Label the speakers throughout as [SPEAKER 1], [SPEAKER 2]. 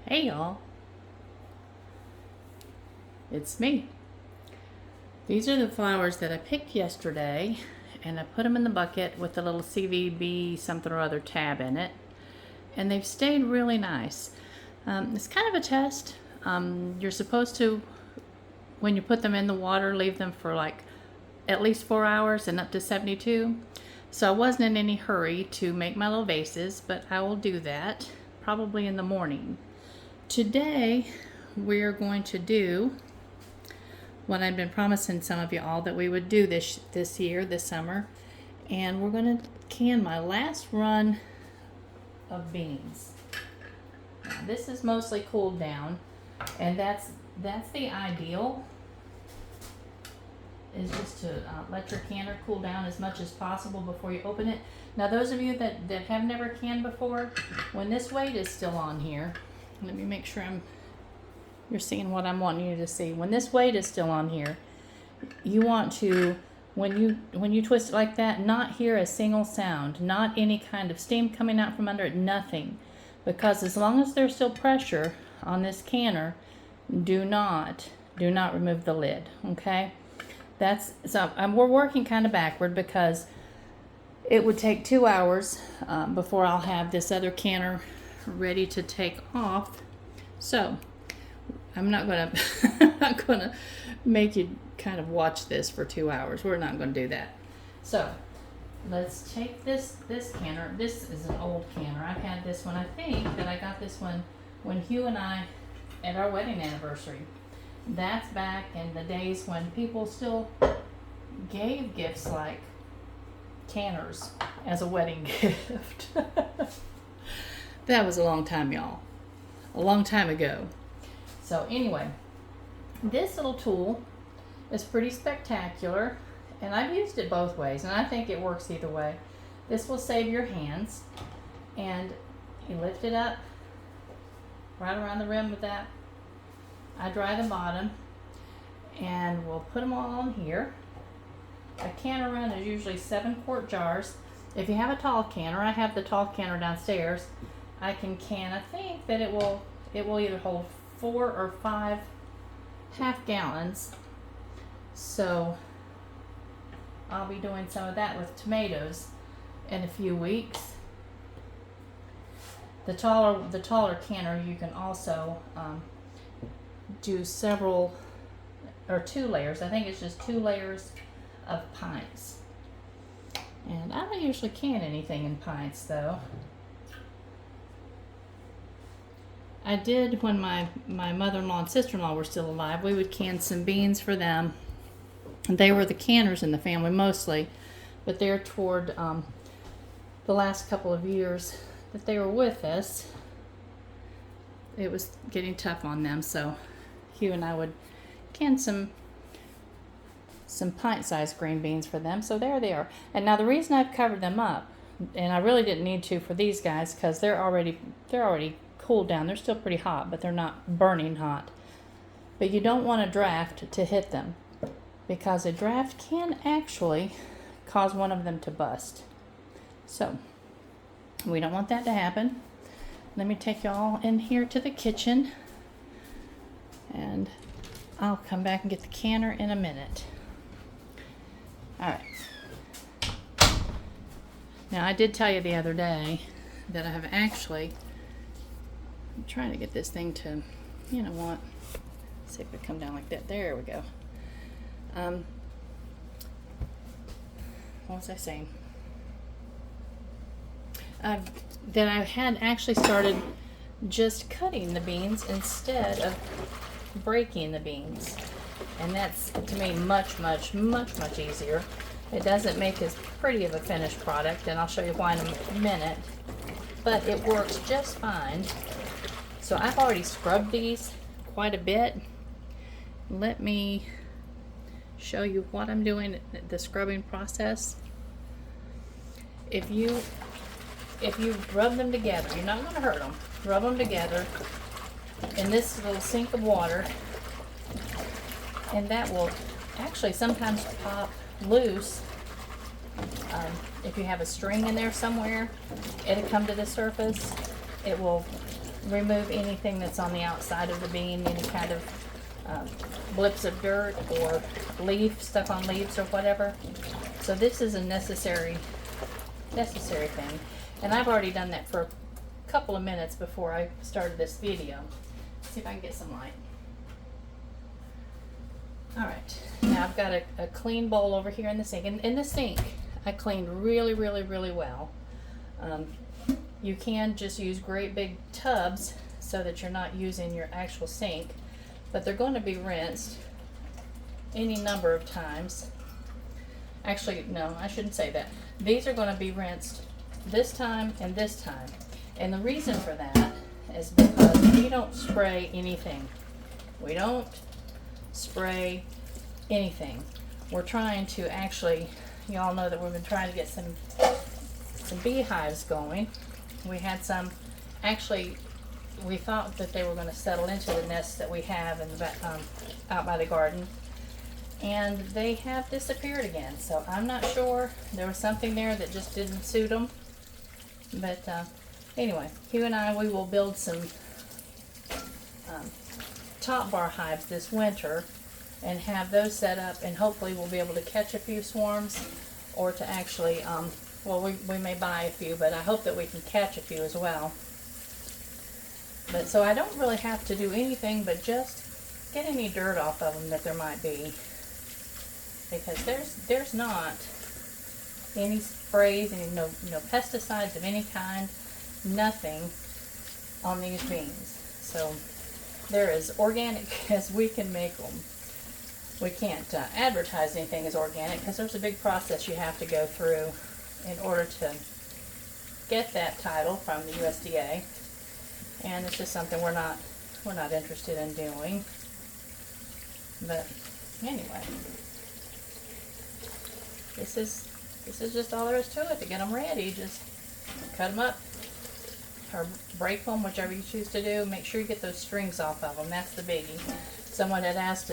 [SPEAKER 1] Hey y'all, it's me. These are the flowers that I picked yesterday, and I put them in the bucket with a little CVB something or other tab in it, and they've stayed really nice. It's kind of a test. You're supposed to, when you put them in the water, leave them for like at least 4 hours and up to 72. So I wasn't in any hurry to make my little vases, but I will do that probably in the morning. Today, we're going to do what I've been promising some of you all that we would do this year, this summer. And we're going to can my last run of beans. Now, this is mostly cooled down, and that's the ideal, is just to let your canner cool down as much as possible before you open it. Now, those of you that have never canned before, when this weight is still on here, let me make sure you're seeing what I'm wanting you to see. When this weight is still on here, you want to, when you twist it like that, not hear a single sound, not any kind of steam coming out from under it, nothing. Because as long as there's still pressure on this canner, do not remove the lid, okay? We're working kind of backward because it would take 2 hours before I'll have this other canner ready to take off. So I'm not gonna make you kind of watch this for 2 hours. We're not gonna do that. So let's take this canner. This is an old canner. I've had this one. I think that I got this one when Hugh and I, at our wedding anniversary. That's back in the days when people still gave gifts like canners as a wedding gift. That was a long time, y'all. A long time ago. So anyway, this little tool is pretty spectacular, and I've used it both ways, and I think it works either way. This will save your hands, and you lift it up right around the rim with that. I dry the bottom, and we'll put them all on here. A canner run is usually 7-quart jars. If you have a tall canner, I have the tall canner downstairs, I can can, I think that it will either hold 4 or 5 half gallons. So I'll be doing some of that with tomatoes in a few weeks. The taller canner, you can also do several or 2 layers. I think it's just 2 layers of pints. And I don't usually can anything in pints though. I did when my mother-in-law and sister-in-law were still alive. We would can some beans for them. They were the canners in the family mostly, but they're toward the last couple of years that they were with us, it was getting tough on them. So Hugh and I would can some pint-sized green beans for them. So there they are. And now the reason I've covered them up, and I really didn't need to for these guys because they're already cooled down. They're still pretty hot, but they're not burning hot. But you don't want a draft to hit them, because a draft can actually cause one of them to bust. So we don't want that to happen. Let me take y'all in here to the kitchen, and I'll come back and get the canner in a minute. All right. Now I did tell you the other day that I have actually, I'm trying to get this thing to, you know what, see if it come down like that. There we go. What was I saying? That I had actually started just cutting the beans instead of breaking the beans. And that's, to me, much easier. It doesn't make as pretty of a finished product, and I'll show you why in a minute. But it works just fine. So I've already scrubbed these quite a bit. Let me show you what I'm doing, the scrubbing process. If you rub them together, you're not going to hurt them. Rub them together in this little sink of water, and that will actually sometimes pop loose. If you have a string in there somewhere, it'll come to the surface. It will remove anything that's on the outside of the bean, any kind of blips of dirt or leaf stuck on leaves or whatever. So this is a necessary thing, and I've already done that for a couple of minutes before I started this video. Let's see if I can get some light. Alright, now I've got a clean bowl over here in the sink. And in the sink, I cleaned really, really, really well. You can just use great big tubs so that you're not using your actual sink, but they're going to be rinsed any number of times. Actually, no, I shouldn't say that. These are going to be rinsed this time and this time. And the reason for that is because we don't spray anything. We don't spray anything. We're trying to actually, you all know that we've been trying to get some beehives going. We had some, actually, we thought that they were going to settle into the nests that we have in the back, out by the garden, and they have disappeared again. So I'm not sure. There was something there that just didn't suit them. But anyway, Hugh and I, we will build some top bar hives this winter and have those set up, and hopefully we'll be able to catch a few swarms, or to actually, well, we may buy a few, but I hope that we can catch a few as well. But so I don't really have to do anything but just get any dirt off of them that there might be, because there's not any sprays, no pesticides of any kind, nothing on these beans. So they're as organic as we can make them. We can't advertise anything as organic because there's a big process you have to go through in order to get that title from the USDA, and it's just something we're not interested in doing. But anyway, this is just all there is to it. To get them ready, just cut them up or break them, whichever you choose to do. Make sure you get those strings off of them. That's the biggie. Someone had asked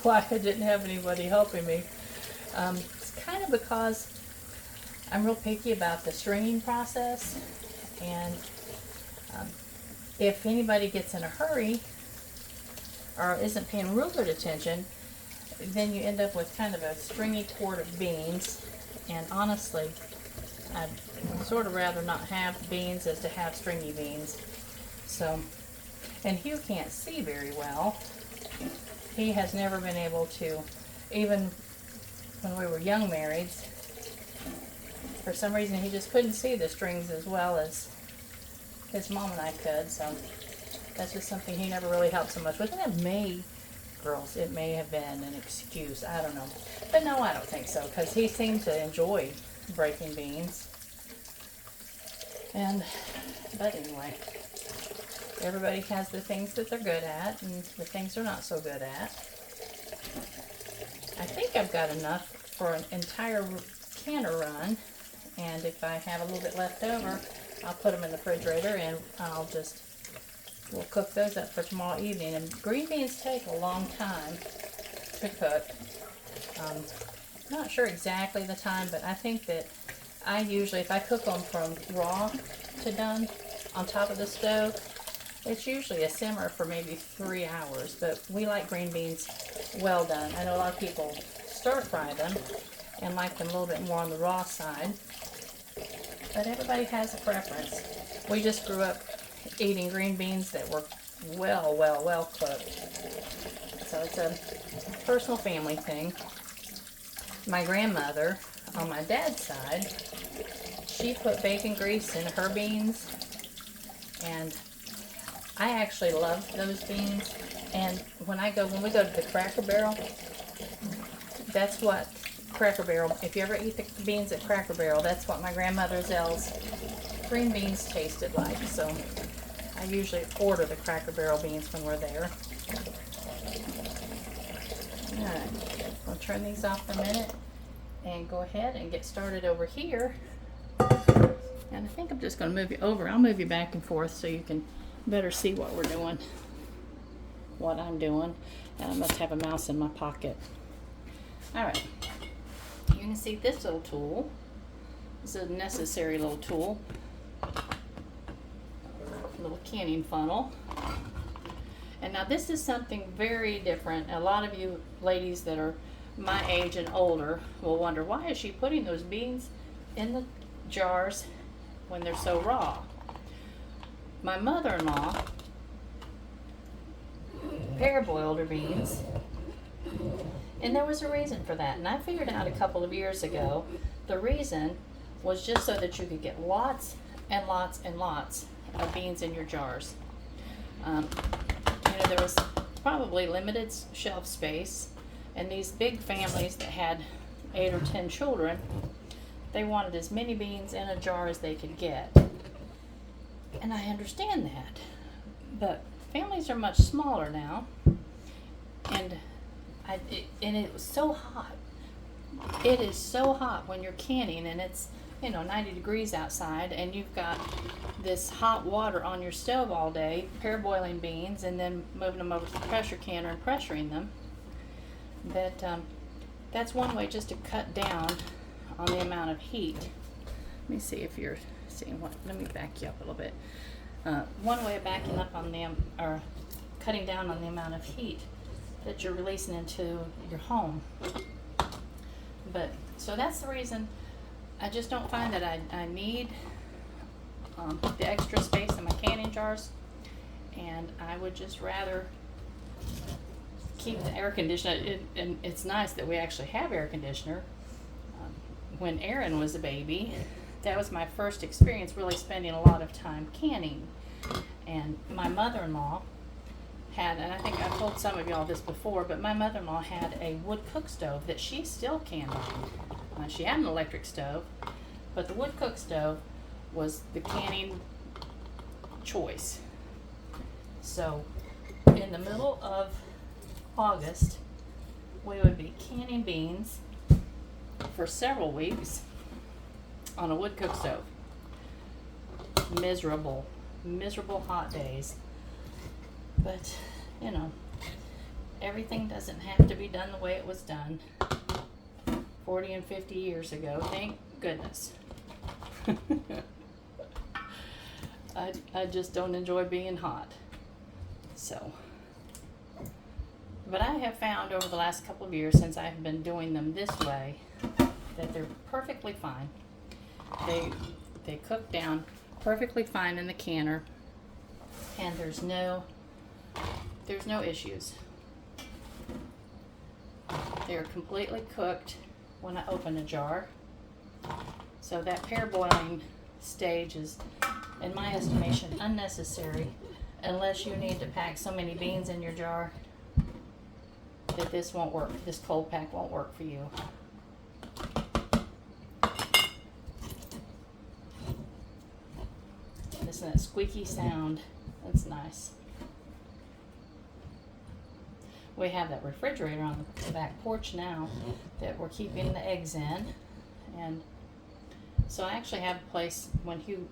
[SPEAKER 1] why I didn't have anybody helping me. It's kind of because I'm real picky about the stringing process, and if anybody gets in a hurry or isn't paying real good attention, then you end up with kind of a stringy quart of beans. And honestly, I'd sort of rather not have beans as to have stringy beans. So, and Hugh can't see very well. He has never been able to, even when we were young marrieds, for some reason he just couldn't see the strings as well as his mom and I could. So that's just something he never really helped so much with. And it may, girls, it may have been an excuse. I don't know. But no, I don't think so, because he seemed to enjoy breaking beans. But anyway, everybody has the things that they're good at and the things they're not so good at. I think I've got enough for an entire canner run, and if I have a little bit left over, I'll put them in the refrigerator, and we'll cook those up for tomorrow evening. And green beans take a long time to cook. Not sure exactly the time, but I think that I usually, if I cook them from raw to done on top of the stove, it's usually a simmer for maybe 3 hours. But we like green beans well done. I know a lot of people stir fry them and like them a little bit more on the raw side, but everybody has a preference. We just grew up eating green beans that were well cooked. So it's a personal family thing. My grandmother, on my dad's side, she put bacon grease in her beans, and I actually love those beans. And when we go to the Cracker Barrel, that's what Cracker Barrel, if you ever eat the beans at Cracker Barrel, that's what my grandmother Zell's green beans tasted like. So I usually order the Cracker Barrel beans when we're there. Alright, I'll turn these off for a minute and go ahead and get started over here. And I think I'm just going to move you over. I'll move you back and forth so you can better see what we're doing, what I'm doing. And I must have a mouse in my pocket. Alright, you can see this little tool. This is a necessary little tool. little canning funnel. And now this is something very different. A lot of you ladies that are my age and older will wonder, why is she putting those beans in the jars when they're so raw? My mother-in-law parboiled her beans, and there was a reason for that. And I figured out a couple of years ago, the reason was just so that you could get lots and lots and lots of beans in your jars. You know, there was probably limited shelf space, and these big families that had 8 or 10 children, they wanted as many beans in a jar as they could get. And I understand that, but families are much smaller now, and it was so hot. It is so hot when you're canning, and it's, you know, 90 degrees outside, and you've got this hot water on your stove all day, parboiling beans, and then moving them over to the pressure canner and pressuring them. That's one way just to cut down on the amount of heat. Let me see if you're seeing what. Let me back you up a little bit. One way of backing up on them, or cutting down on the amount of heat that you're releasing into your home. But so that's the reason. I just don't find that I need the extra space in my canning jars, and I would just rather keep the air conditioner. And it's nice that we actually have air conditioner. When Aaron was a baby, that was my first experience really spending a lot of time canning. And my mother-in-law had, and I think I've told some of y'all this before, but my mother-in-law had a wood cook stove that she still canned on. She had an electric stove, but the wood cook stove was the canning choice. So in the middle of August, we would be canning beans for several weeks on a wood cook stove. Miserable hot days. But, you know, everything doesn't have to be done the way it was done 40 and 50 years ago. Thank goodness. I just don't enjoy being hot. So, but I have found over the last couple of years, since I've been doing them this way, that they're perfectly fine. They cook down perfectly fine in the canner, and there's no issues. They're completely cooked when I open a jar. So that parboiling stage is, in my estimation, unnecessary, unless you need to pack so many beans in your jar that this won't work. This cold pack won't work for you. Listen to that squeaky sound. That's nice. We have that refrigerator on the back porch now that we're keeping the eggs in, and so I actually have a place when Hugh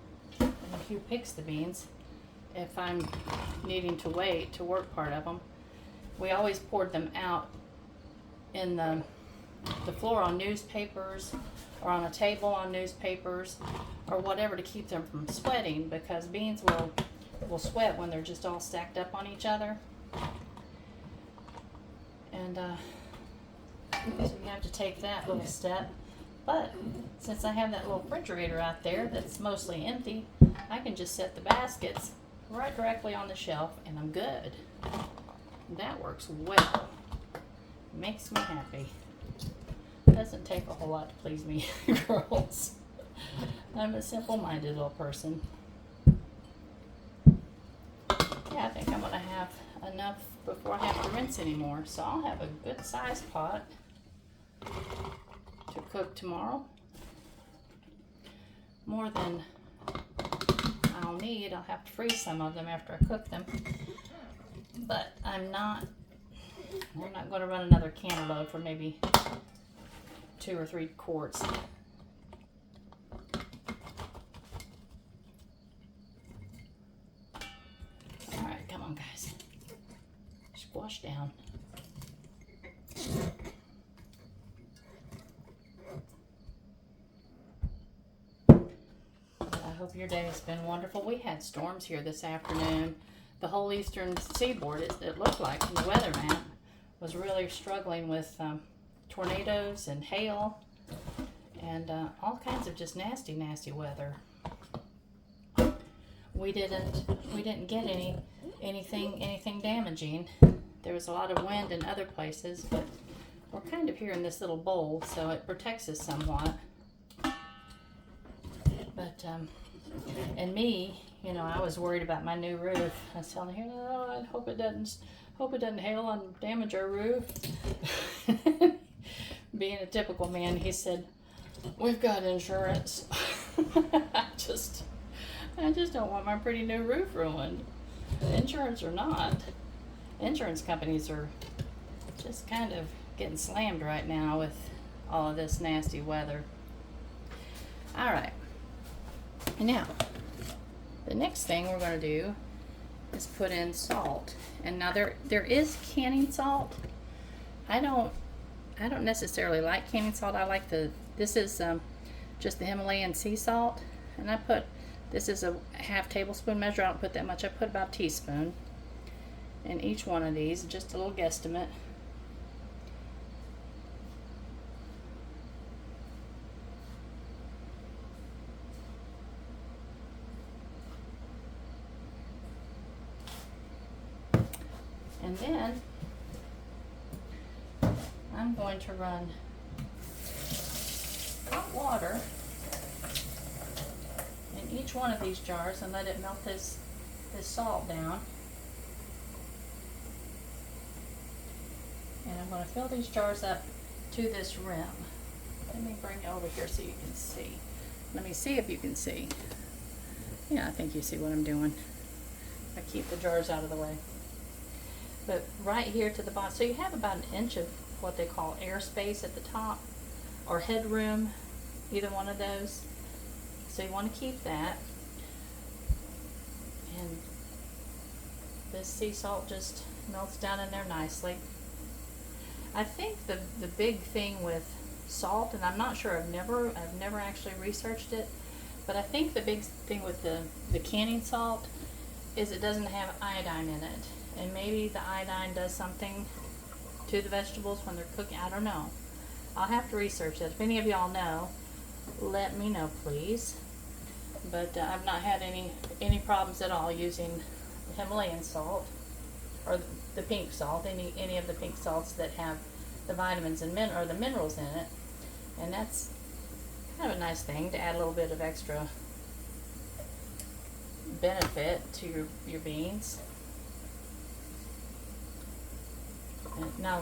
[SPEAKER 1] picks the beans, if I'm needing to wait to work part of them, we always poured them out in the floor on newspapers or on a table on newspapers or whatever to keep them from sweating, because beans will sweat when they're just all stacked up on each other. And so you have to take that little step. But since I have that little refrigerator out there that's mostly empty, I can just set the baskets right directly on the shelf and I'm good. That works well. Makes me happy. Doesn't take a whole lot to please me, girls. I'm a simple-minded little person. Yeah, I think I'm going to have enough before I have to rinse anymore. So I'll have a good sized pot to cook tomorrow. More than I'll need. I'll have to freeze some of them after I cook them. But I'm not going to run another can load for maybe 2 or 3 quarts. Alright, come on guys. Squash down. I hope your day has been wonderful. We had storms here this afternoon. The whole eastern seaboard, it looked like from the weather map, was really struggling with tornadoes and hail and all kinds of just nasty, nasty weather. We didn't get anything damaging. There was a lot of wind in other places, but we're kind of here in this little bowl, so it protects us somewhat. But and me, you know, I was worried about my new roof. I was telling him, "Oh, I hope it doesn't hail and damage our roof." Being a typical man, he said, "We've got insurance." I just don't want my pretty new roof ruined. Insurance or not, insurance companies are just kind of getting slammed right now with all of this nasty weather. All right. Now, the next thing we're going to do is put in salt. And now there is canning salt. I don't necessarily like canning salt. I like this is just the Himalayan sea salt, and this is a half tablespoon measure. I don't put that much. I put about a teaspoon in each one of these, just a little guesstimate. And then I'm going to run hot water in each one of these jars and let it melt this salt down. And I'm going to fill these jars up to this rim. Let me bring it over here so you can see. Let me see if you can see. Yeah, I think you see what I'm doing. I keep the jars out of the way. But right here to the bottom, so you have about an inch of what they call airspace at the top, or headroom, either one of those. So you want to keep that. And this sea salt just melts down in there nicely. I think the big thing with salt, and I'm not sure, I've never actually researched it, but I think the big thing with the canning salt is it doesn't have iodine in it. And maybe the iodine does something to the vegetables when they're cooking. I don't know. I'll have to research that. If any of y'all know, let me know, please. But I've not had any problems at all using Himalayan salt or the pink salt, any of the pink salts that have the vitamins and or the minerals in it. And that's kind of a nice thing to add a little bit of extra benefit to your beans. Now,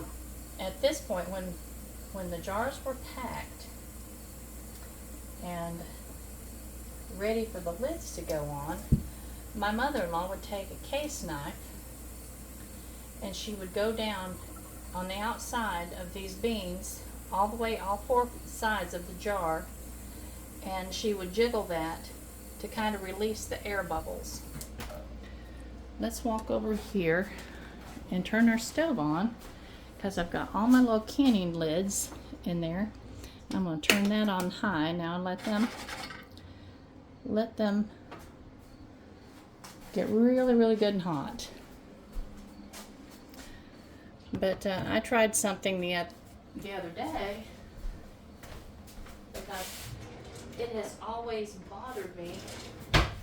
[SPEAKER 1] at this point, when the jars were packed and ready for the lids to go on, my mother-in-law would take a case knife and she would go down on the outside of these beans, all the way, all four sides of the jar, and she would jiggle that to kind of release the air bubbles. Let's walk over here and turn our stove on, because I've got all my little canning lids in there. I'm going to turn that on high now and let them get really, really good and hot. But I tried something the other day, because it has always bothered me.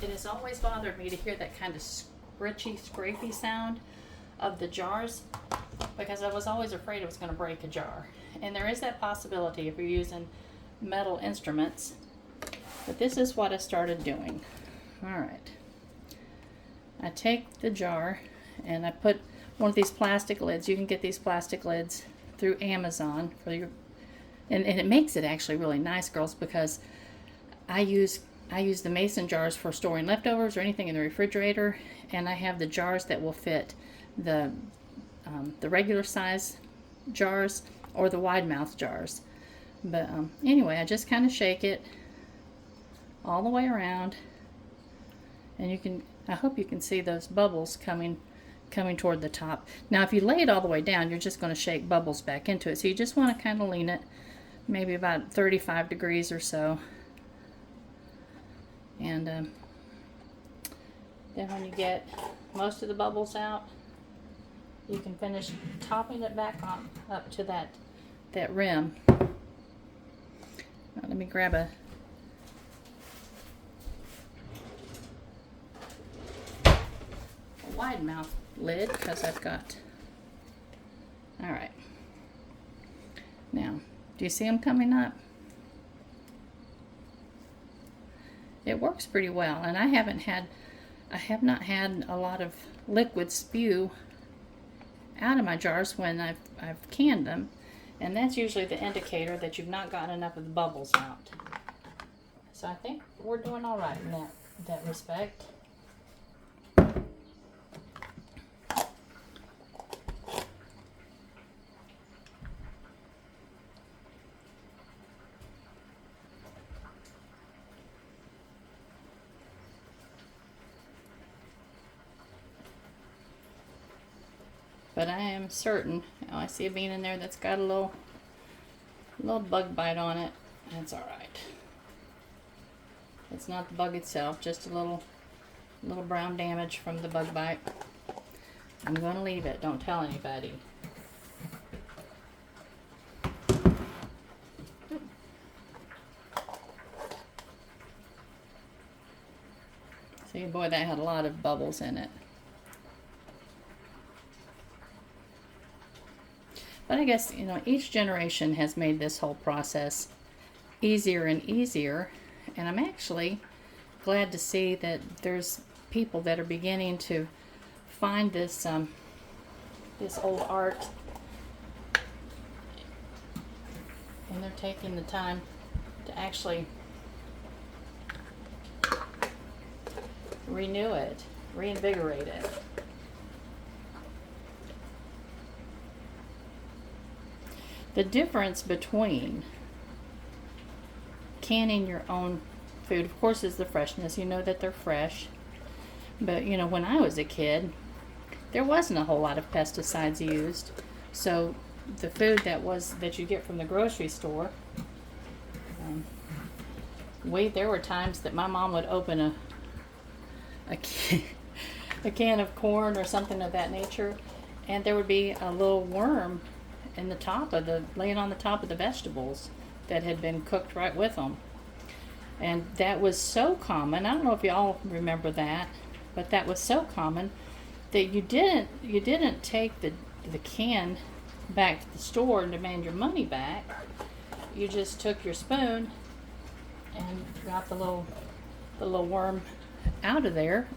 [SPEAKER 1] It has always bothered me to hear that kind of scratchy sound of the jars, because I was always afraid it was going to break a jar. And there is that possibility if you're using metal instruments. But this is what I started doing. Alright. I take the jar and I put one of these plastic lids. You can get these plastic lids through Amazon for your, and it makes it actually really nice, girls, because I use the mason jars for storing leftovers or anything in the refrigerator, and I have the jars that will fit the regular size jars or the wide mouth jars. But anyway, I just kind of shake it all the way around, and I hope you can see those bubbles coming toward the top. Now if you lay it all the way down, you're just going to shake bubbles back into it, so you just want to kind of lean it maybe about 35 degrees or so, And then when you get most of the bubbles out, you can finish topping it back on up to that rim. Now let me grab a wide mouth lid because I've got. All right. Now, do you see them coming up? It works pretty well, and I have not had a lot of liquid spew out of my jars when I've canned them, and that's usually the indicator that you've not gotten enough of the bubbles out. So I think we're doing all right in that respect. But I am certain, oh, I see a bean in there that's got a little bug bite on it. That's all right. It's not the bug itself, just a little brown damage from the bug bite. I'm going to leave it. Don't tell anybody. See, boy, that had a lot of bubbles in it. But I guess, you know, each generation has made this whole process easier and easier. And I'm actually glad to see that there's people that are beginning to find this this old art, and they're taking the time to actually renew it, reinvigorate it. The difference between canning your own food, of course, is the freshness. You know that they're fresh. But, you know, when I was a kid, there wasn't a whole lot of pesticides used. So the food that you get from the grocery store, there were times that my mom would open a can of corn or something of that nature, and there would be a little worm in the top of laying on the top of the vegetables that had been cooked right with them. And that was so common. I don't know if y'all remember that, but that was so common that you didn't take the can back to the store and demand your money back. You just took your spoon and got the little worm out of there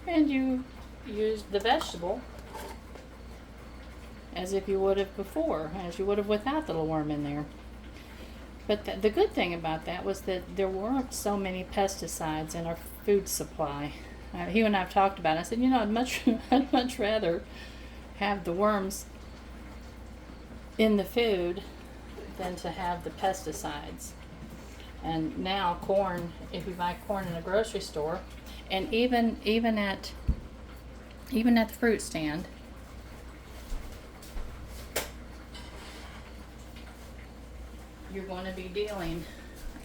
[SPEAKER 1] and you used the vegetable as if you would have before, as you would have without the little worm in there. But the good thing about that was that there weren't so many pesticides in our food supply. Hugh and I have talked about it. I said, you know, I'd much rather have the worms in the food than to have the pesticides. And now corn, if you buy corn in a grocery store, and even at the fruit stand, you're going to be dealing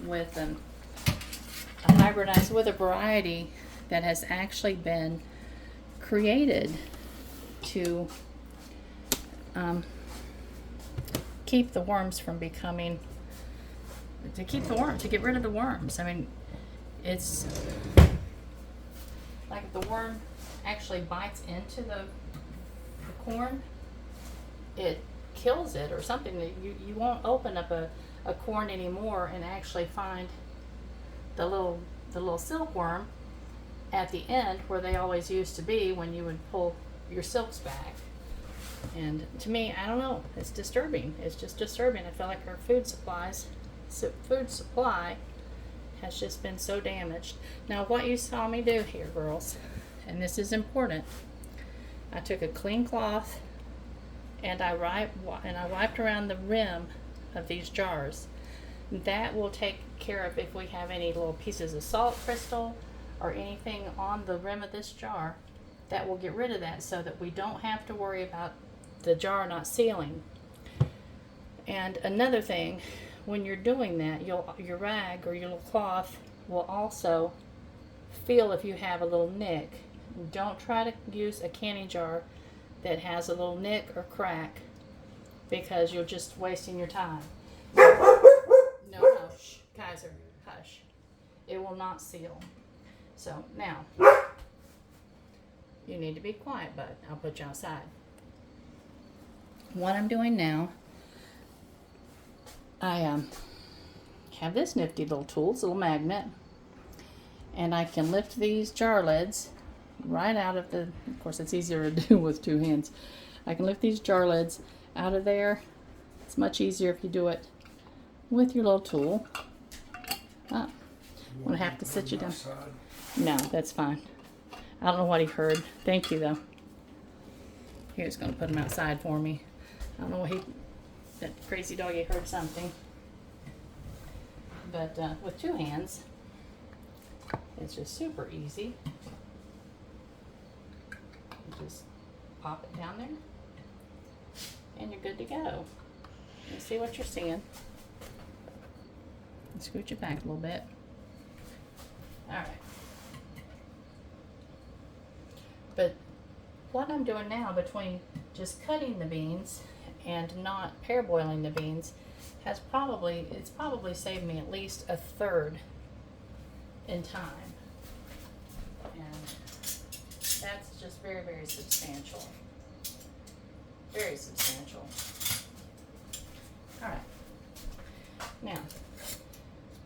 [SPEAKER 1] with a hybridized, with a variety that has actually been created to keep the worms from becoming, to get rid of the worms. I mean, it's like if the worm actually bites into the corn, it kills it or something. That you won't open up a corn anymore and actually find the little silkworm at the end where they always used to be when you would pull your silks back. And to me, I don't know, it's disturbing. It's just disturbing. I feel like our food supply has just been so damaged. Now, what you saw me do here, girls, and this is important, I took a clean cloth and I wiped around the rim of these jars. That will take care of if we have any little pieces of salt crystal or anything on the rim of this jar. That will get rid of that so that we don't have to worry about the jar not sealing. And another thing, when you're doing that, your rag or your little cloth will also feel if you have a little nick. Don't try to use a canning jar that has a little nick or crack, because you're just wasting your time. No, shh, Kaiser, hush. It will not seal. So now, you need to be quiet, bud. I'll put you outside. What I'm doing now, I have this nifty little tool. It's a little magnet. And I can lift these jar lids right out of the, of course it's easier to do with two hands. I can lift these jar lids out of there. It's much easier if you do it with your little tool. I'm going to have to sit you down. No, that's fine. I don't know what he heard. Thank you, though. He was going to put him outside for me. I don't know what that crazy doggy heard something. But with two hands, it's just super easy. You just pop it down there, and you're good to go. You see what you're seeing. Scooch it back a little bit. All right. But what I'm doing now, between just cutting the beans and not parboiling the beans, it's probably saved me at least a third in time. And that's just very, very substantial. Very substantial. All right. Now,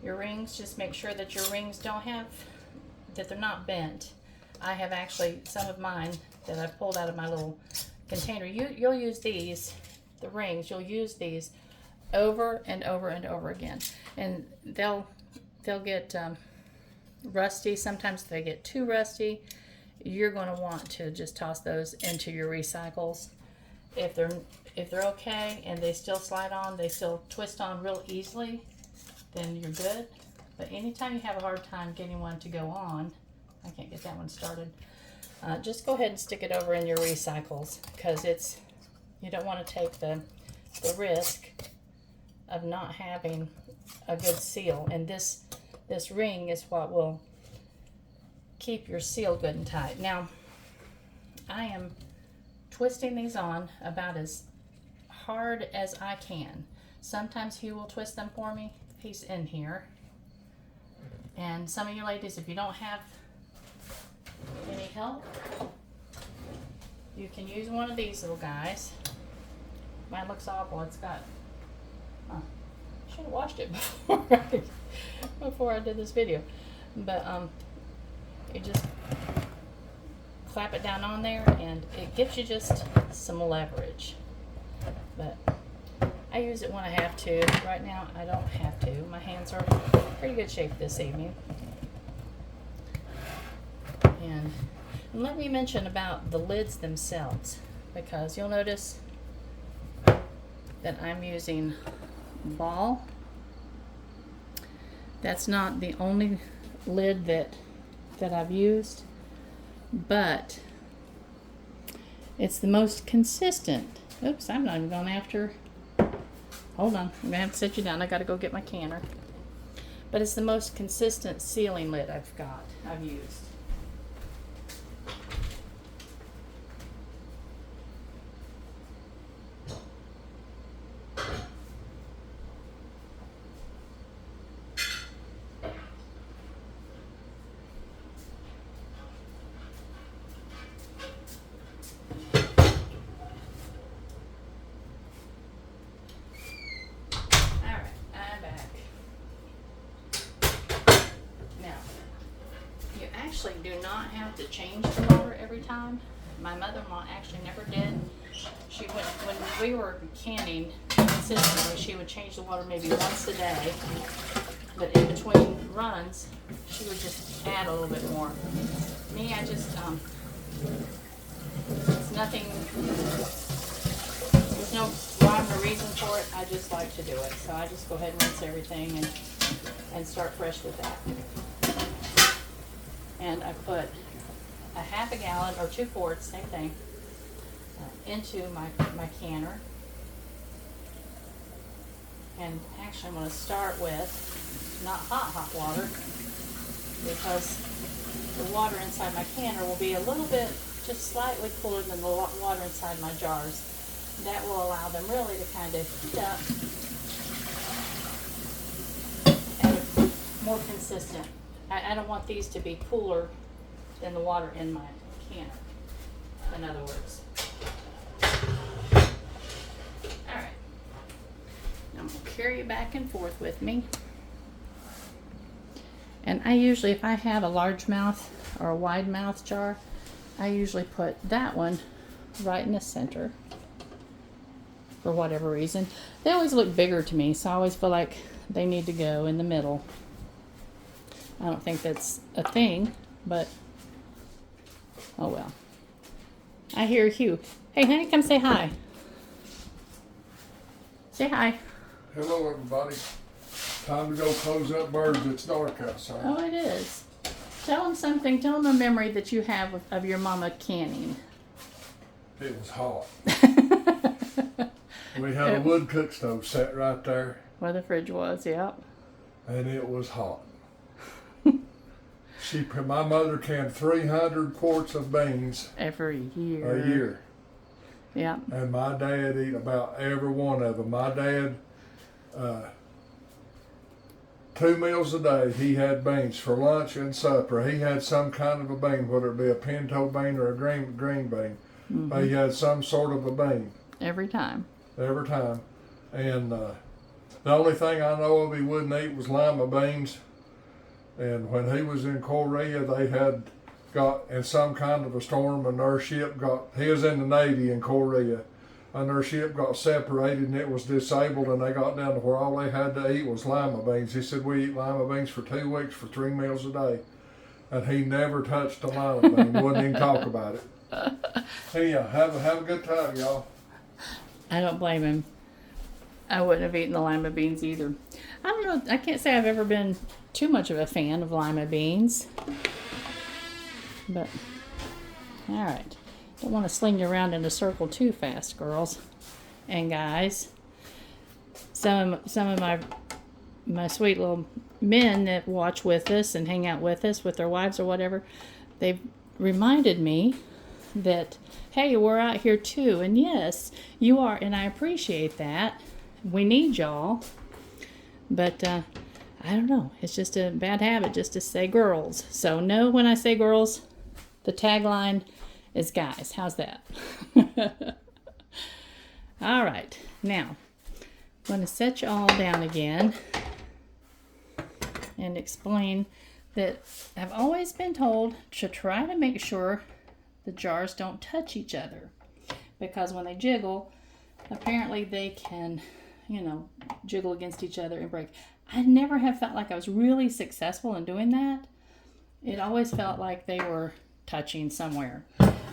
[SPEAKER 1] your rings, just make sure that your rings that they're not bent. I have actually some of mine that I've pulled out of my little container. You'll use these, the rings, you'll use these over and over and over again. And they'll get rusty. Sometimes they get too rusty. You're going to want to just toss those into your recycles. If they're okay and they still slide on, they still twist on real easily, then you're good. But anytime you have a hard time getting one to go on, I can't get that one started, just go ahead and stick it over in your recycles, because you don't want to take the risk of not having a good seal. And this ring is what will keep your seal good and tight. Now, I am twisting these on about as hard as I can. Sometimes Hugh will twist them for me. He's in here. And some of you ladies, if you don't have any help, you can use one of these little guys. Mine looks awful. It's got, I should have washed it before I did this video. But you just clap it down on there, and it gives you just some leverage. But I use it when I have to. Right now, I don't have to. My hands are in pretty good shape this evening. And let me mention about the lids themselves, because you'll notice that I'm using ball. That's not the only lid that I've used, but it's the most consistent. Oops, I'm not even going after. Hold on, I'm gonna have to sit you down. I gotta go get my canner. But it's the most consistent sealing lid I've used. Do not have to change the water every time. My mother-in-law actually never did. She when we were canning consistently, she would change the water maybe once a day. But in between runs, she would just add a little bit more. Me, I just it's nothing. There's no rhyme or reason for it. I just like to do it. So I just go ahead and rinse everything and start fresh with that. And I put a half a gallon or 2 quarts, same thing, into my canner. And actually I'm going to start with not hot water, because the water inside my canner will be a little bit, just slightly cooler than the water inside my jars. That will allow them really to kind of heat up and more consistent. I don't want these to be cooler than the water in my canner, in other words. Alright, I'm going to carry it back and forth with me. And I usually, if I have a large mouth or a wide mouth jar, I usually put that one right in the center for whatever reason. They always look bigger to me, so I always feel like they need to go in the middle. I don't think that's a thing, but oh well. I hear Hugh. Hey honey, come say hi. Say hi.
[SPEAKER 2] Hello everybody. Time to go close up birds. It's dark outside.
[SPEAKER 1] Oh, it is. Tell them something. Tell them a memory that you have of your mama canning.
[SPEAKER 2] It was hot. We had a wood cook stove set right there.
[SPEAKER 1] Where the fridge was, yep.
[SPEAKER 2] And it was hot. My mother canned 300 quarts of beans
[SPEAKER 1] every year.
[SPEAKER 2] A year.
[SPEAKER 1] Yeah.
[SPEAKER 2] And my dad ate about every one of them. My dad, 2 meals a day, he had beans for lunch and supper. He had some kind of a bean, whether it be a pinto bean or a green bean. Mm-hmm. But he had some sort of a bean.
[SPEAKER 1] Every time.
[SPEAKER 2] Every time. And the only thing I know of he wouldn't eat was lima beans. And when he was in Korea, they had got in some kind of a storm, and their ship he was in the Navy in Korea, and their ship got separated and it was disabled, and they got down to where all they had to eat was lima beans. He said, we eat lima beans for 2 weeks for 3 meals a day. And he never touched a lima bean, wouldn't even talk about it. Anyhow, have a good time, y'all.
[SPEAKER 1] I don't blame him. I wouldn't have eaten the lima beans either. I don't know, I can't say I've ever been too much of a fan of lima beans. But, alright. Don't want to sling you around in a circle too fast, girls and guys. Some of my sweet little men that watch with us and hang out with us with their wives or whatever, they've reminded me that, hey, we're out here too. And yes, you are, and I appreciate that. We need y'all. But I don't know. It's just a bad habit just to say girls. So no, when I say girls, the tagline is guys. How's that? All right. Now, I'm going to set you all down again and explain that I've always been told to try to make sure the jars don't touch each other. Because when they jiggle, apparently they can, jiggle against each other and break. I never have felt like I was really successful in doing that. It always felt like they were touching somewhere.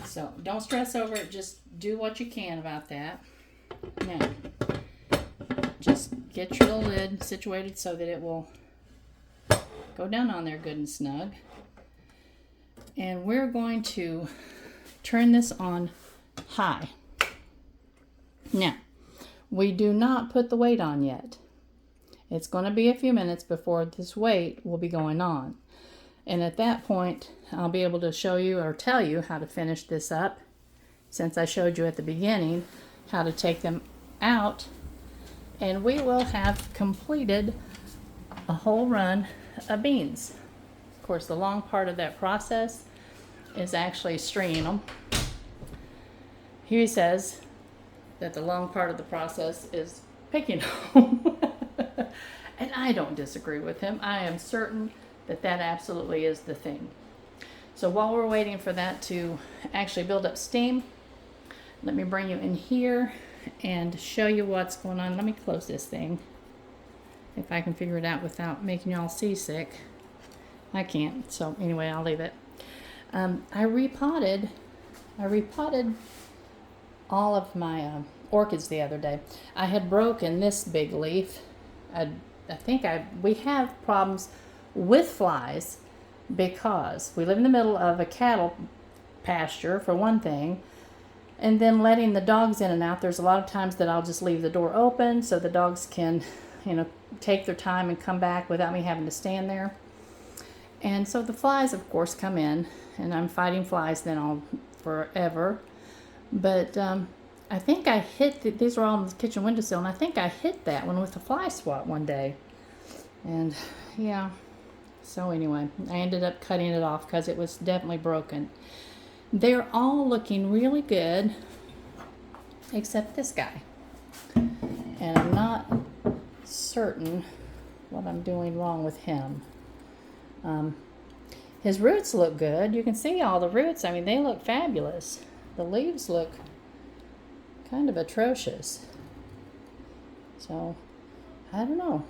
[SPEAKER 1] So don't stress over it. Just do what you can about that. Now, just get your little lid situated so that it will go down on there good and snug. And we're going to turn this on high. Now, we do not put the weight on yet. It's going to be a few minutes before this weight will be going on. And at that point, I'll be able to show you or tell you how to finish this up, since I showed you at the beginning how to take them out. And we will have completed a whole run of beans. Of course, the long part of that process is actually stringing them. He says that the long part of the process is picking them. And I don't disagree with him. I am certain that absolutely is the thing. So while we're waiting for that to actually build up steam, let me bring you in here and show you what's going on. Let me close this thing, if I can figure it out without making y'all seasick. I can't, so anyway, I'll leave it. I repotted all of my orchids the other day. I had broken this big leaf. We have problems with flies because we live in the middle of a cattle pasture, for one thing, and then letting the dogs in and out. There's a lot of times that I'll just leave the door open so the dogs can, take their time and come back without me having to stand there. And so the flies, of course, come in, and I'm fighting flies then all forever. But I think I hit, these are all on the kitchen windowsill, and I think I hit that one with a fly swat one day. And yeah, so anyway, I ended up cutting it off because it was definitely broken. They're all looking really good, except this guy. And I'm not certain what I'm doing wrong with him. His roots look good. You can see all the roots. I mean, they look fabulous. The leaves look kind of atrocious. So, I don't know.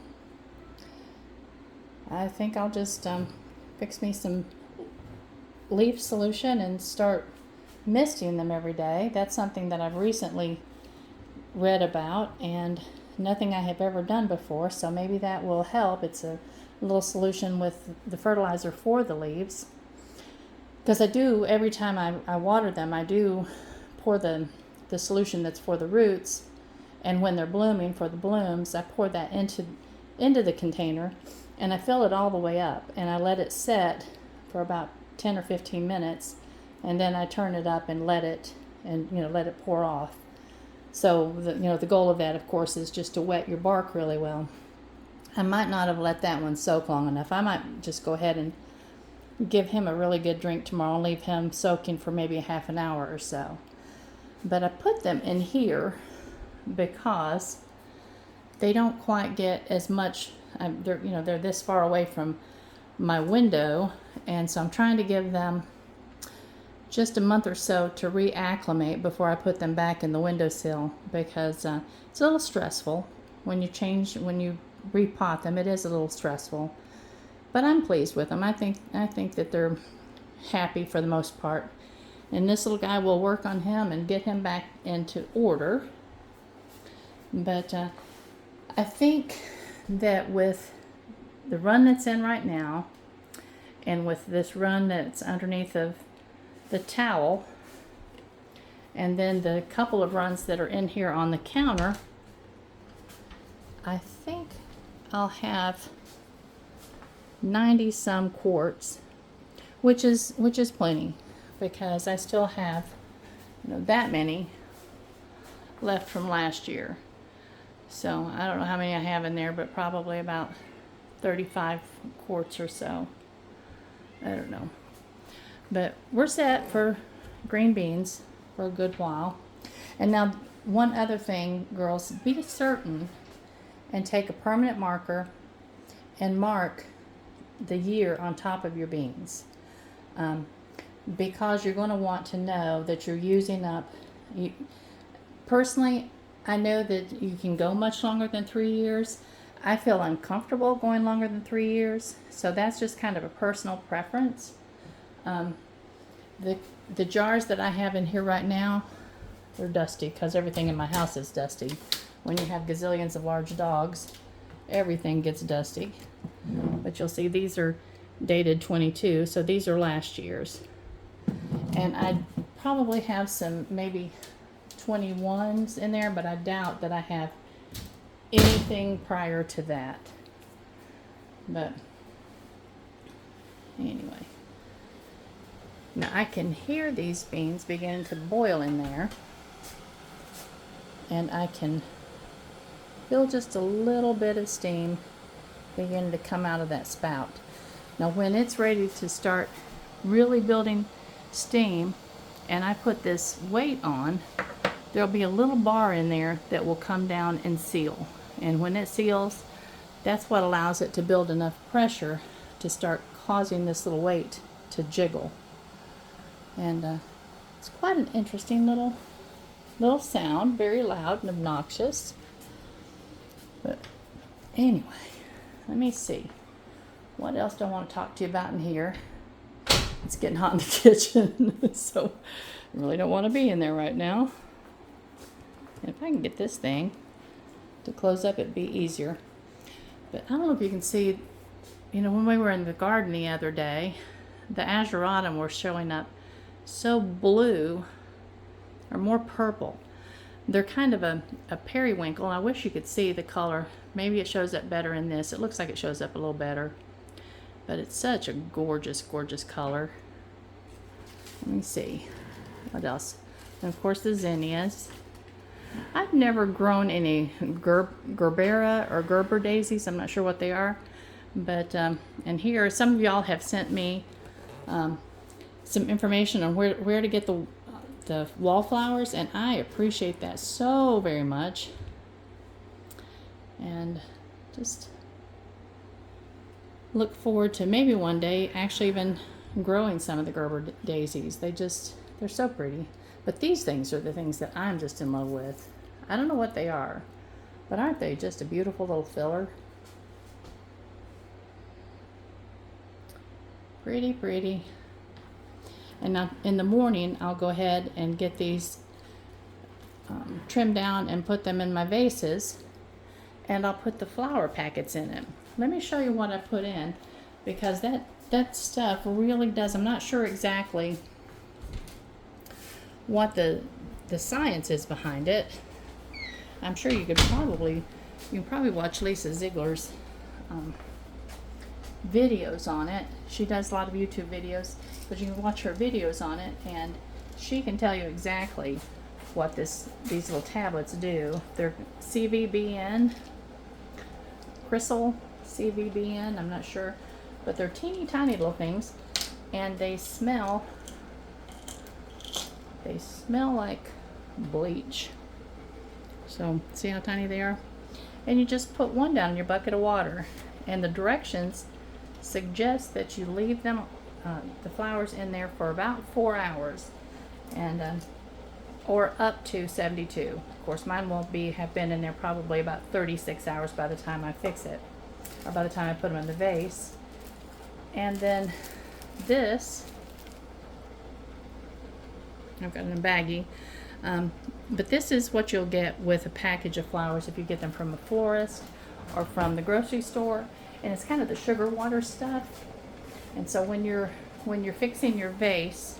[SPEAKER 1] I think I'll just fix me some leaf solution and start misting them every day. That's something that I've recently read about and nothing I have ever done before, so maybe that will help. It's a little solution with the fertilizer for the leaves, because I do, every time I water them, I do pour the solution that's for the roots, and when they're blooming, for the blooms, I pour that into the container, and I fill it all the way up, and I let it set for about 10 or 15 minutes, and then I turn it up and let it pour off. So the goal of that, of course, is just to wet your bark really well. I might not have let that one soak long enough. I might just go ahead and give him a really good drink tomorrow and leave him soaking for maybe a half an hour or so. But I put them in here because they don't quite get as much. They're this far away from my window, and so I'm trying to give them just a month or so to reacclimate before I put them back in the windowsill, because it's a little stressful when you repot them. It is a little stressful, but I'm pleased with them. I think that they're happy for the most part, and this little guy will work on him and get him back into order. But I think that with the run that's in right now, and with this run that's underneath of the towel, and then the couple of runs that are in here on the counter, I think I'll have 90 some quarts, which is plenty, because I still have that many left from last year. So I don't know how many I have in there, but probably about 35 quarts or so. I don't know. But we're set for green beans for a good while. And now, one other thing, girls, be certain and take a permanent marker and mark the year on top of your beans. Because you're going to want to know that you're using up. Personally, I know that you can go much longer than 3 years. I feel uncomfortable going longer than 3 years, so that's just kind of a personal preference. The jars that I have in here right now, they're dusty because everything in my house is dusty. When you have gazillions of large dogs, everything gets dusty. But you'll see these are dated 22, so these are last year's. And I probably have some maybe 21s in there, but I doubt that I have anything prior to that. But anyway, now I can hear these beans beginning to boil in there, and I can feel just a little bit of steam beginning to come out of that spout. Now when it's ready to start really building steam and I put this weight on, there'll be a little bar in there that will come down and seal. And when it seals, that's what allows it to build enough pressure to start causing this little weight to jiggle. And it's quite an interesting little sound, very loud and obnoxious. But anyway, let me see. What else do I want to talk to you about in here? It's getting hot in the kitchen, so I really don't want to be in there right now. And if I can get this thing to close up, it'd be easier. But I don't know if you can see, when we were in the garden the other day, the ageratum were showing up so blue, or more purple. They're kind of a periwinkle, and I wish you could see the color. Maybe it shows up better in this. It looks like it shows up a little better. But it's such a gorgeous, gorgeous color. Let me see. What else? And of course the zinnias. I've never grown any Gerbera or Gerber daisies. I'm not sure what they are. But, and here, some of y'all have sent me some information on where to get the wallflowers, and I appreciate that so very much. And just look forward to maybe one day actually even growing some of the Gerber daisies. They're so pretty. But these things are the things that I'm just in love with. I don't know what they are, but aren't they just a beautiful little filler? Pretty, pretty. And now in the morning, I'll go ahead and get these trimmed down and put them in my vases. And I'll put the flower packets in it. Let me show you what I put in, because that stuff really does. I'm not sure exactly what the science is behind it. I'm sure you can probably watch Lisa Ziegler's videos on it. She does a lot of YouTube videos, but you can watch her videos on it, and she can tell you exactly what these little tablets do. They're CVBN, Crystal CVBN, I'm not sure, but they're teeny tiny little things, and they smell like bleach. So see how tiny they are? And you just put one down in your bucket of water, and the directions suggest that you leave them the flowers in there for about 4 hours, and or up to 72. Of course, mine won't have been in there probably about 36 hours by the time I fix it, or by the time I put them in the vase. And then this, I've got it in a baggie, but this is what you'll get with a package of flowers if you get them from a florist or from the grocery store. And it's kind of the sugar water stuff. And so when you're fixing your vase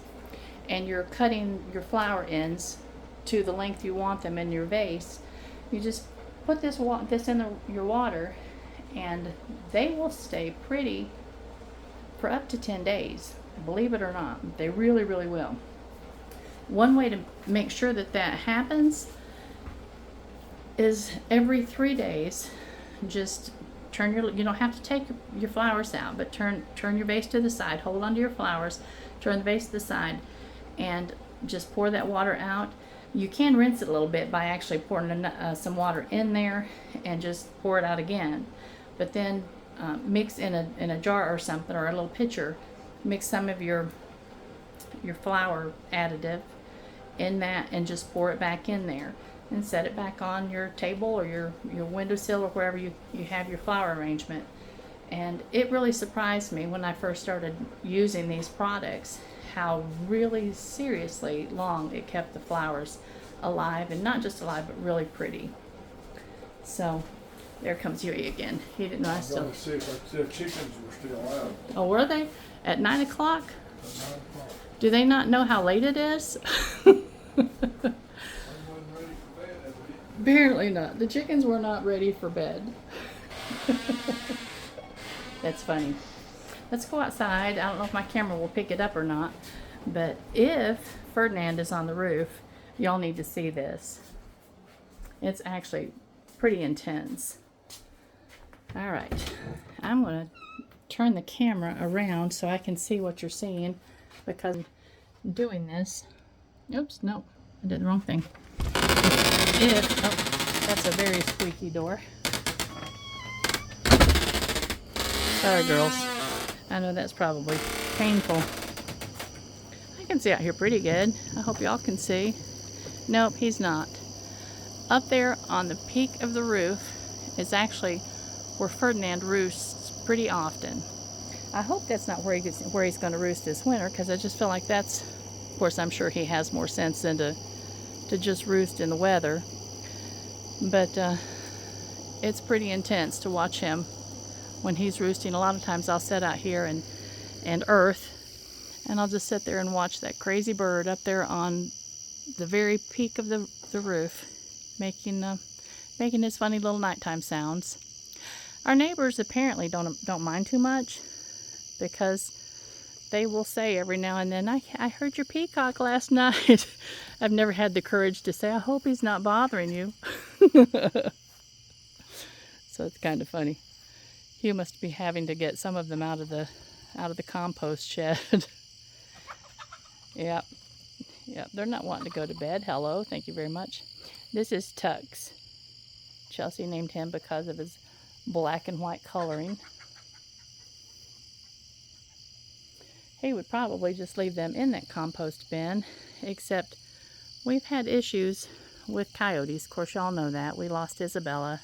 [SPEAKER 1] and you're cutting your flower ends to the length you want them in your vase, you just put this in your water, and they will stay pretty for up to 10 days. Believe it or not, they really, really will. One way to make sure that happens is every 3 days, just turn you don't have to take your flowers out, but turn your vase to the side, hold onto your flowers, turn the vase to the side, and just pour that water out. You can rinse it a little bit by actually pouring some water in there and just pour it out again. But then mix in a jar or something, or a little pitcher, mix some of your flower additive in that and just pour it back in there, and set it back on your table or your windowsill or wherever you have your flower arrangement. And it really surprised me when I first started using these products how really seriously long it kept the flowers alive, and not just alive, but really pretty. So there comes Huey again. He didn't know I still.
[SPEAKER 2] I'm going to see if the chickens were still out.
[SPEAKER 1] Oh, were they? At 9 o'clock?
[SPEAKER 2] At 9 o'clock.
[SPEAKER 1] Do they not know how late it is? Apparently not. The chickens were not ready for bed. That's funny. Let's go outside. I don't know if my camera will pick it up or not, but if Ferdinand is on the roof, y'all need to see this. It's actually pretty intense. All right. I'm going to turn the camera around so I can see what you're seeing, because I'm doing this. Oops, no, I did the wrong thing. That's a very squeaky door. Sorry, girls. I know that's probably painful. I can see out here pretty good. I hope y'all can see. Nope, he's not. Up there on the peak of the roof is actually where Ferdinand roosts pretty often. I hope that's not where he's going to roost this winter, because I just feel like that's, of course, I'm sure he has more sense than to just roost in the weather. But it's pretty intense to watch him when he's roosting. A lot of times I'll sit out here and earth, and I'll just sit there and watch that crazy bird up there on the very peak of the roof, making his funny little nighttime sounds. Our neighbors apparently don't mind too much. because they will say every now and then, I heard your peacock last night. I've never had the courage to say, I hope he's not bothering you. So it's kind of funny. You must be having to get some of them out of the compost shed. Yep. Yep, they're not wanting to go to bed. Hello, thank you very much. This is Tux. Chelsea named him because of his black and white coloring. He would probably just leave them in that compost bin, except we've had issues with coyotes. Of course, y'all know that. We lost Isabella.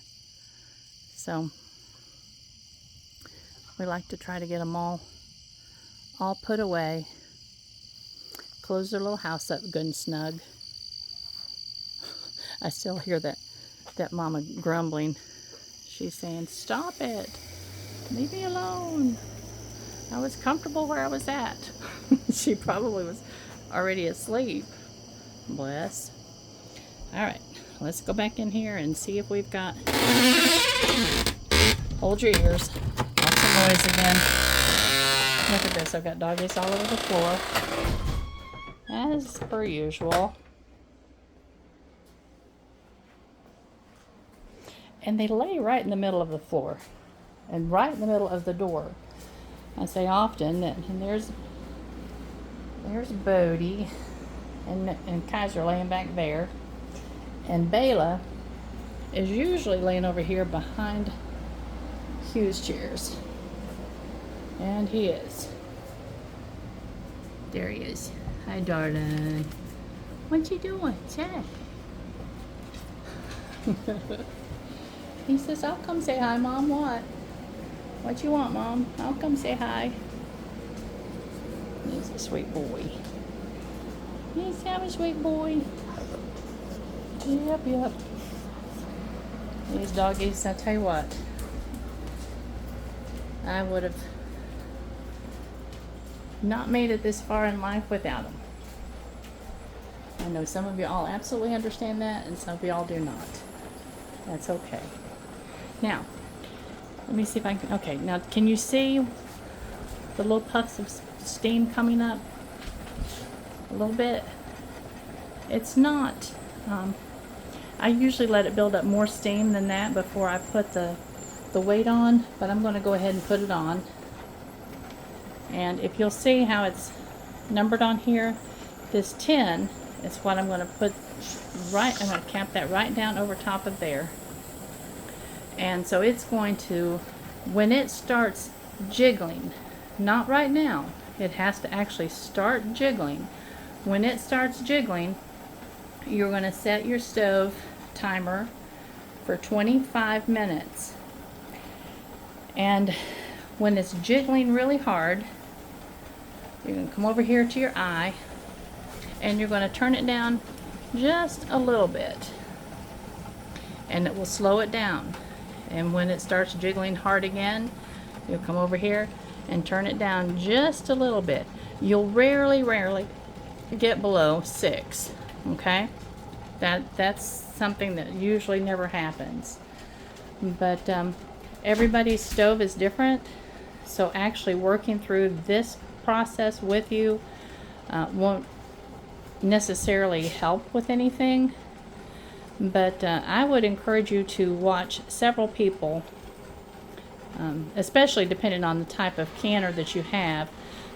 [SPEAKER 1] So we like to try to get them all put away. Close their little house up good and snug. I still hear that mama grumbling. She's saying, stop it. Leave me alone. I was comfortable where I was at. She probably was already asleep. Bless. Alright, let's go back in here and see if we've got... Hold your ears. Lots of noise again. Look at this, I've got doggies all over the floor. As per usual. And they lay right in the middle of the floor. And right in the middle of the door. I say often that, and there's Bodie, and Kaiser laying back there, and Bela is usually laying over here behind Hugh's chairs, and he is. There he is. Hi, darling. What you doing? Say. He says, "I'll come say hi, Mom." What? What you want, Mom? I'll come say hi. He's a sweet boy. He's a sweet boy. Yep, yep. These doggies, I tell you what. I would have not made it this far in life without them. I know some of you all absolutely understand that, and some of you all do not. That's okay. Now, let me see if I can, okay, now can you see the little puffs of steam coming up? A little bit. It's not, I usually let it build up more steam than that before I put the weight on, but I'm going to go ahead and put it on. And if you'll see how it's numbered on here, this 10 is what I'm going to put right, I'm going to cap that right down over top of there. And so it's going to, when it starts jiggling, not right now, it has to actually start jiggling. When it starts jiggling, you're going to set your stove timer for 25 minutes. And when it's jiggling really hard, you're going to come over here to your eye, and you're going to turn it down just a little bit. And it will slow it down. And when it starts jiggling hard again, you'll come over here and turn it down just a little bit. You'll rarely get below 6, okay? That's something that usually never happens. But everybody's stove is different, so actually working through this process with you won't necessarily help with anything. But I would encourage you to watch several people, especially depending on the type of canner that you have,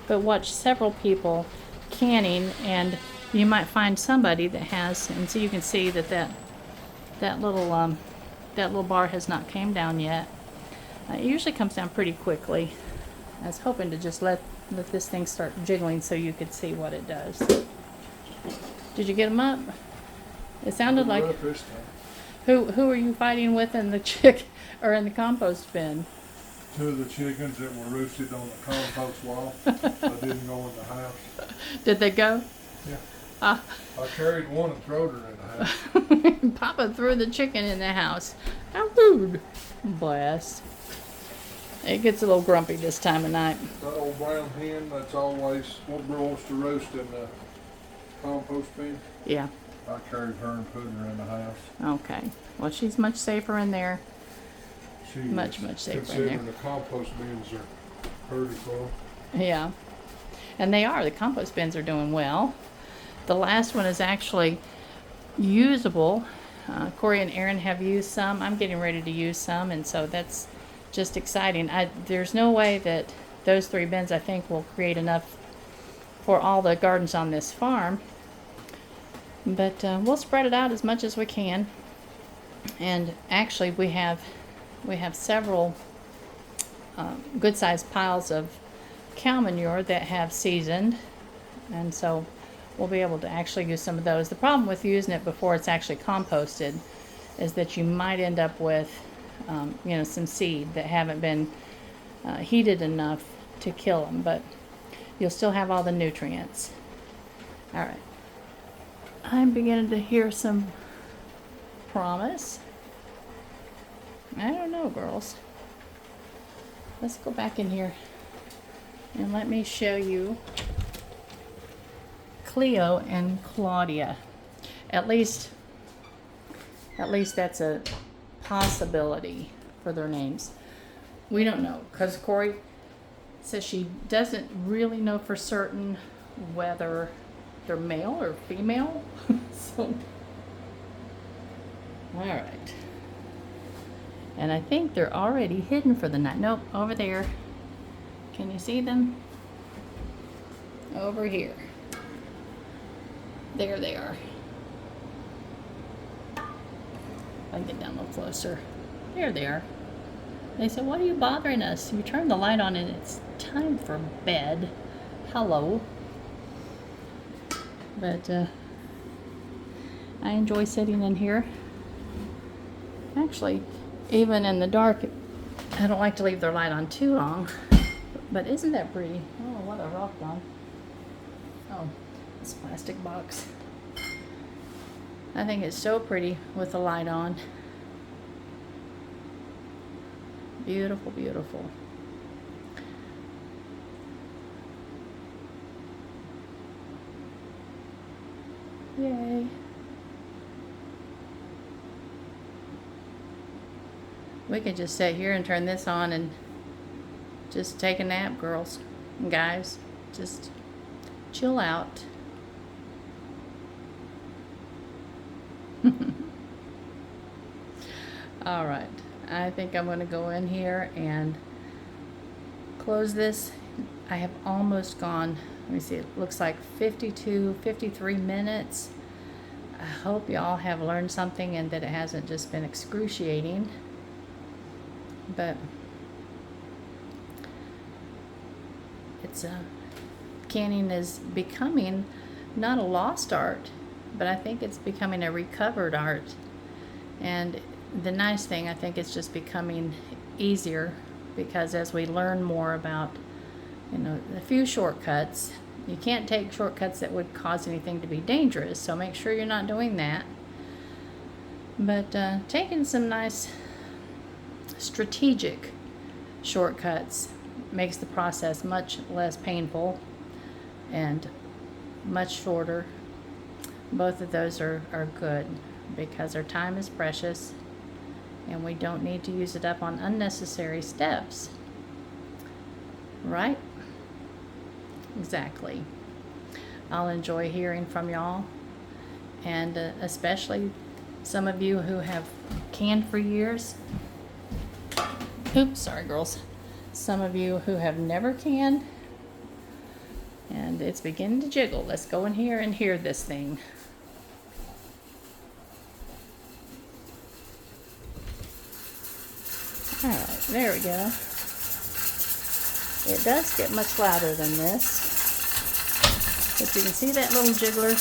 [SPEAKER 1] but watch several people canning, and you might find somebody that has, and so you can see that little bar has not came down yet. It usually comes down pretty quickly. I was hoping to just let this thing start jiggling so you could see what it does. Did you get them up? It sounded like, who are you fighting with in the in the compost bin?
[SPEAKER 2] 2 of the chickens that were roosted on the compost wall. They didn't go in the house.
[SPEAKER 1] Did they go?
[SPEAKER 2] Yeah.
[SPEAKER 1] I
[SPEAKER 2] carried one and throwed her in the house.
[SPEAKER 1] Papa threw the chicken in the house. How rude. Bless. It gets a little grumpy this time of night.
[SPEAKER 2] That old brown hen that's always what wants to roast in the compost bin.
[SPEAKER 1] Yeah.
[SPEAKER 2] I carried her and put her in the house.
[SPEAKER 1] Okay. Well, she's much safer in there.
[SPEAKER 2] She
[SPEAKER 1] much safer in there.
[SPEAKER 2] Considering the compost bins are pretty full.
[SPEAKER 1] Yeah. And they are. The compost bins are doing well. The last one is actually usable. Corey and Aaron have used some. I'm getting ready to use some, and so that's just exciting. There's no way that those 3 bins, I think, will create enough for all the gardens on this farm. But we'll spread it out as much as we can. And actually, we have several good-sized piles of cow manure that have seasoned, and so we'll be able to actually use some of those. The problem with using it before it's actually composted is that you might end up with some seed that haven't been heated enough to kill them, but you'll still have all the nutrients. All right, I'm beginning to hear some promise. I don't know, girls. Let's go back in here and let me show you Cleo and Claudia. At least that's a possibility for their names. We don't know, because Corey says she doesn't really know for certain whether they're male or female. So, all right. And I think they're already hidden for the night. Nope, over there. Can you see them? Over here. There they are. I can get down a little closer. There they are. They said, "What are you bothering us? You turned the light on and it's time for bed." Hello. But I enjoy sitting in here. Actually, even in the dark, I don't like to leave their light on too long. But isn't that pretty? Oh, what a rock on. Oh, this plastic box. I think it's so pretty with the light on. Beautiful, beautiful. Yay. We could just sit here and turn this on and just take a nap, girls and guys. Just chill out. All right. I think I'm going to go in here and close this. I have almost gone, let me see, it looks like 53 minutes. I hope y'all have learned something and that it hasn't just been excruciating. But it's canning is becoming not a lost art, but I think it's becoming a recovered art. And the nice thing, I think it's just becoming easier, because as we learn more about, a few shortcuts, you can't take shortcuts that would cause anything to be dangerous, so make sure you're not doing that. But taking some nice strategic shortcuts makes the process much less painful and much shorter. Both of those are good, because our time is precious and we don't need to use it up on unnecessary steps. Right? Exactly. I'll enjoy hearing from y'all, and especially some of you who have canned for years. Oops, sorry girls. Some of you who have never canned, and it's beginning to jiggle. Let's go in here and hear this thing. Alright, there we go. It does get much louder than this. But you can see that little jiggler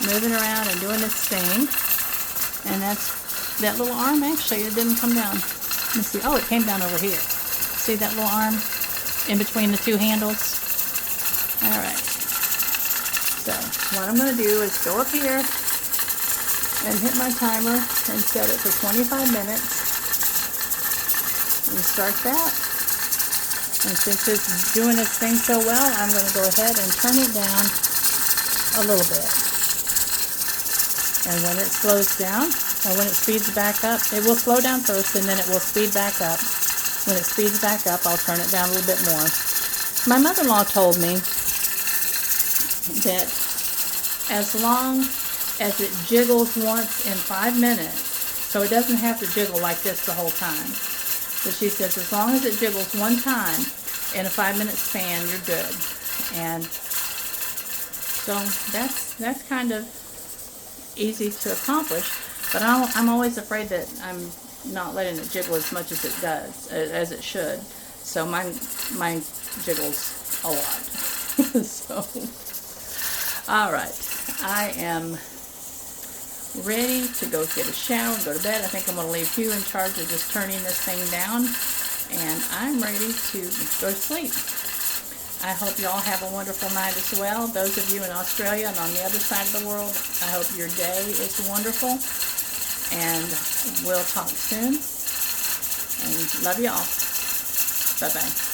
[SPEAKER 1] moving around and doing its thing. And that's that little arm. Actually, it didn't come down. Let me see. Oh, it came down over here. See that little arm in between the two handles? Alright. So, what I'm going to do is go up here and hit my timer and set it for 25 minutes. And start that. And since it's doing its thing so well, I'm going to go ahead and turn it down a little bit. And when it slows down, or when it speeds back up, it will slow down first and then it will speed back up. When it speeds back up, I'll turn it down a little bit more. My mother-in-law told me that as long as it jiggles once in 5 minutes, so it doesn't have to jiggle like this the whole time. But she says as long as it jiggles one time in a 5-minute span, you're good. And so that's kind of easy to accomplish. But I'm always afraid that I'm not letting it jiggle as much as it does, as it should. So mine jiggles a lot. So, all right, I am ready to go get a shower and go to bed. I think I'm going to leave Hugh in charge of just turning this thing down, and I'm ready to go to sleep. I hope you all have a wonderful night as well. Those of you in Australia and on the other side of the world, I hope your day is wonderful, and we'll talk soon, and love you all. Bye-bye.